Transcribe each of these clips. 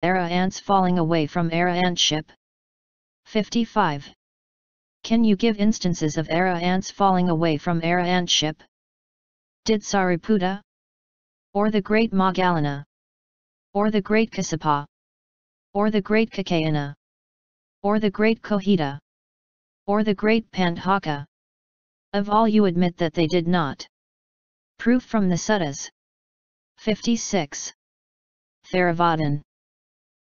Arahants falling away from Arahantship. 55. Can you give instances of Arahants falling away from Arahantship? Did Sariputta? Or the great Moggallana? Or the great Kassapa? Or the great Kakayana? Or the great Kohita? Or the great Pandhaka? Of all you admit that they did not. Proof from the suttas. 56. Theravada.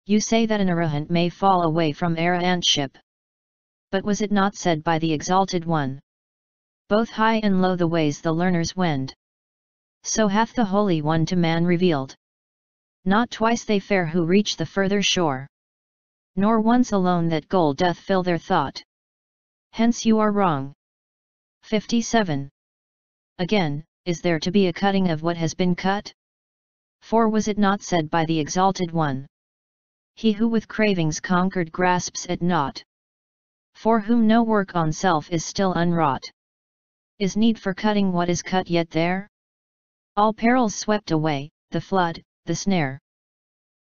You say that an arahant may fall away from arahantship. But was it not said by the Exalted One? Both high and low the ways the learners wend. So hath the Holy One to man revealed. Not twice they fare who reach the further shore. Nor once alone that goal doth fill their thought. Hence you are wrong. 57. Again, is there to be a cutting of what has been cut? For was it not said by the Exalted One? He who with cravings conquered grasps at naught. For whom no work on self is still unwrought. Is need for cutting what is cut yet there? All perils swept away, the flood, the snare.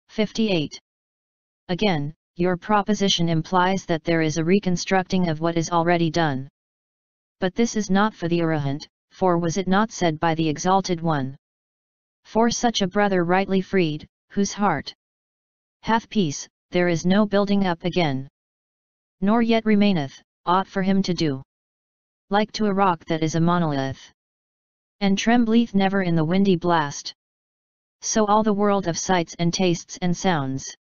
58. Again, your proposition implies that there is a reconstructing of what is already done. But this is not for the Arahant, for was it not said by the Exalted One? For such a brother rightly freed, whose heart hath peace, there is no building up again. Nor yet remaineth aught for him to do. Like to a rock that is a monolith, and trembleth never in the windy blast. So all the world of sights and tastes and sounds,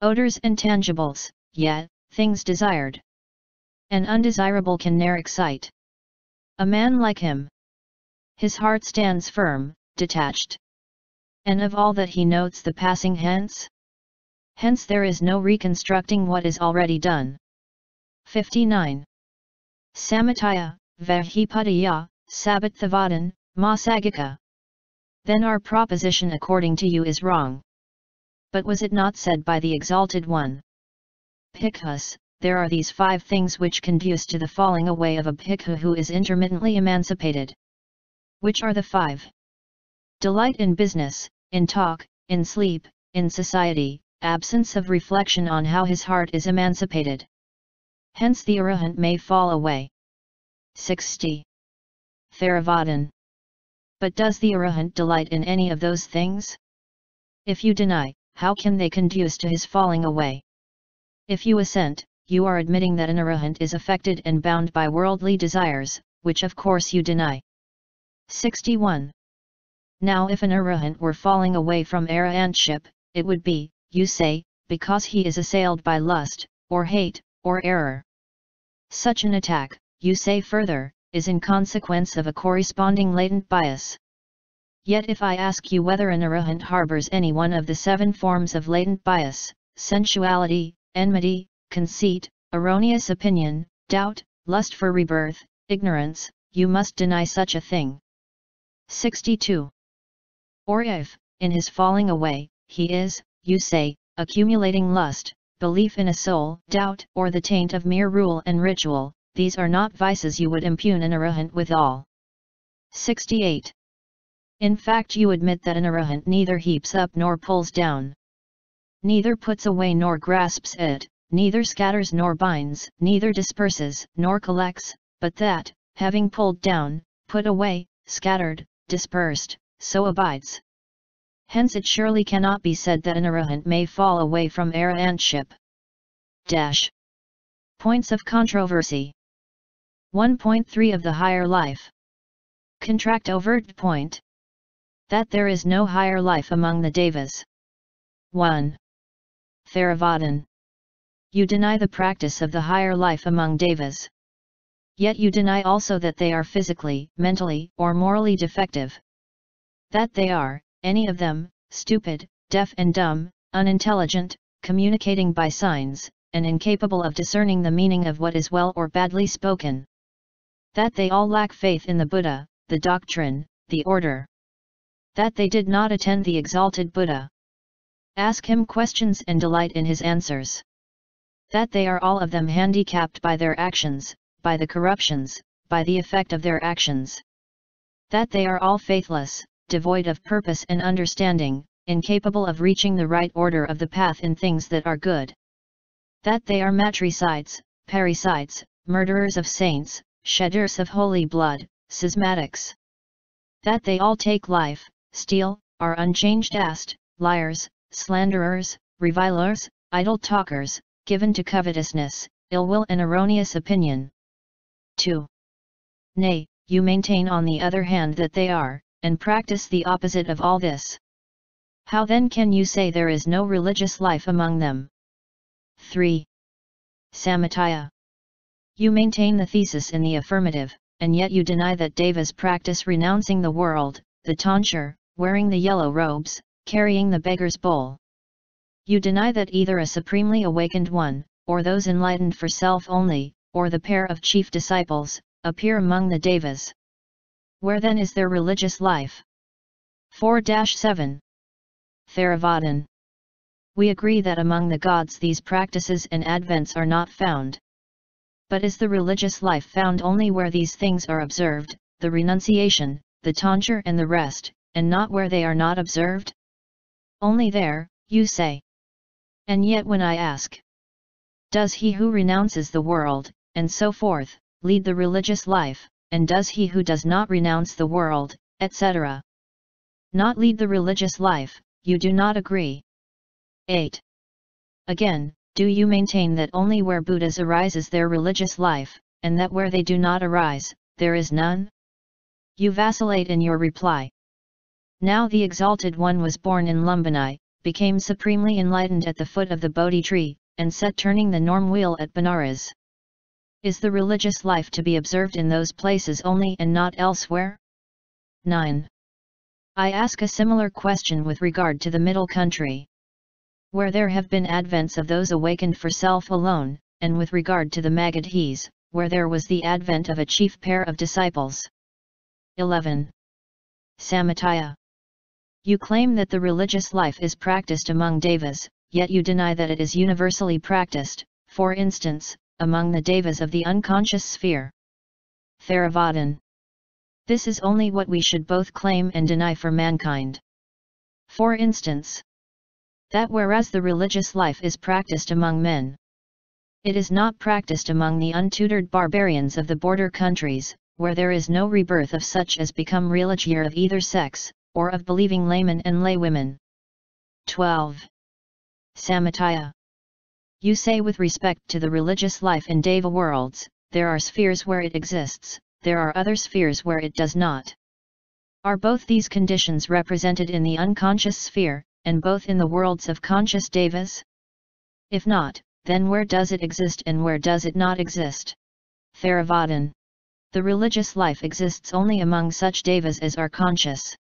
odors and tangibles, yet, things desired and undesirable can ne'er excite a man like him. His heart stands firm, detached, and of all that he notes the passing hence. Hence there is no reconstructing what is already done. 59. Samataya, Vahipadaya, Sabatthavadan, Masagika. Then our proposition according to you is wrong. But was it not said by the Exalted One? Bhikkhus, there are these 5 things which conduce to the falling away of a bhikkhu who is intermittently emancipated. Which are the 5? Delight in business, in talk, in sleep, in society, absence of reflection on how his heart is emancipated. Hence the Arahant may fall away. 60. Theravada. But does the Arahant delight in any of those things? If you deny, how can they conduce to his falling away? If you assent, you are admitting that an Arahant is affected and bound by worldly desires, which of course you deny. 61. Now if an Arahant were falling away from Arahantship, it would be, you say, because he is assailed by lust, or hate, or error. Such an attack, you say further, is in consequence of a corresponding latent bias. Yet if I ask you whether an Arahant harbours any one of the 7 forms of latent bias, sensuality, enmity, conceit, erroneous opinion, doubt, lust for rebirth, ignorance, you must deny such a thing. 62. Or if, in his falling away, he is, you say, accumulating lust, belief in a soul, doubt, or the taint of mere rule and ritual, these are not vices you would impugn an Arahant withal. 68. In fact you admit that an Arahant neither heaps up nor pulls down. Neither puts away nor grasps it, neither scatters nor binds, neither disperses nor collects, but that, having pulled down, put away, scattered, dispersed, so abides. Hence it surely cannot be said that an Arahant may fall away from Arahantship. Points of controversy. 1.3 of the higher life. Contract overt point. That there is no higher life among the Devas. 1. Theravada. You deny the practice of the higher life among Devas. Yet you deny also that they are physically, mentally, or morally defective. That they are, any of them, stupid, deaf and dumb, unintelligent, communicating by signs, and incapable of discerning the meaning of what is well or badly spoken. That they all lack faith in the Buddha, the doctrine, the order. That they did not attend the exalted Buddha. Ask him questions and delight in his answers. That they are all of them handicapped by their actions, by the corruptions, by the effect of their actions. That they are all faithless, devoid of purpose and understanding, incapable of reaching the right order of the path in things that are good. That they are matricides, parricides, murderers of saints, shedders of holy blood, schismatics. That they all take life, steal, are unchanged caste, liars, slanderers, revilers, idle talkers, given to covetousness, ill will and erroneous opinion. 2. Nay, you maintain on the other hand that they are, and practice the opposite of all this. How then can you say there is no religious life among them? 3. Samataya. You maintain the thesis in the affirmative, and yet you deny that devas practice renouncing the world, the tonsure, wearing the yellow robes, carrying the beggar's bowl. You deny that either a supremely awakened one, or those enlightened for self only, or the pair of chief disciples, appear among the devas. Where then is their religious life? 4-7. Theravada. We agree that among the gods these practices and advents are not found. But is the religious life found only where these things are observed, the renunciation, the tonsure and the rest, and not where they are not observed? Only there, you say. And yet when I ask, does he who renounces the world, and so forth, lead the religious life, and does he who does not renounce the world, etc., not lead the religious life, you do not agree. 8. Again, do you maintain that only where Buddhas arise is their religious life, and that where they do not arise, there is none? You vacillate in your reply. Now the Exalted One was born in Lumbini, became supremely enlightened at the foot of the Bodhi tree, and set turning the norm wheel at Benares. Is the religious life to be observed in those places only and not elsewhere? 9. I ask a similar question with regard to the middle country, where there have been advents of those awakened for self alone, and with regard to the Magadhis, where there was the advent of a chief pair of disciples. 11. Samataya. You claim that the religious life is practiced among devas, yet you deny that it is universally practiced, for instance, among the devas of the unconscious sphere. Theravada. This is only what we should both claim and deny for mankind. For instance, that whereas the religious life is practiced among men, it is not practiced among the untutored barbarians of the border countries, where there is no rebirth of such as become religieux of either sex, or of believing laymen and laywomen. 12. Samataya. You say with respect to the religious life in Deva worlds, there are spheres where it exists, there are other spheres where it does not. Are both these conditions represented in the unconscious sphere, and both in the worlds of conscious devas? If not, then where does it exist and where does it not exist? Theravada. The religious life exists only among such devas as are conscious.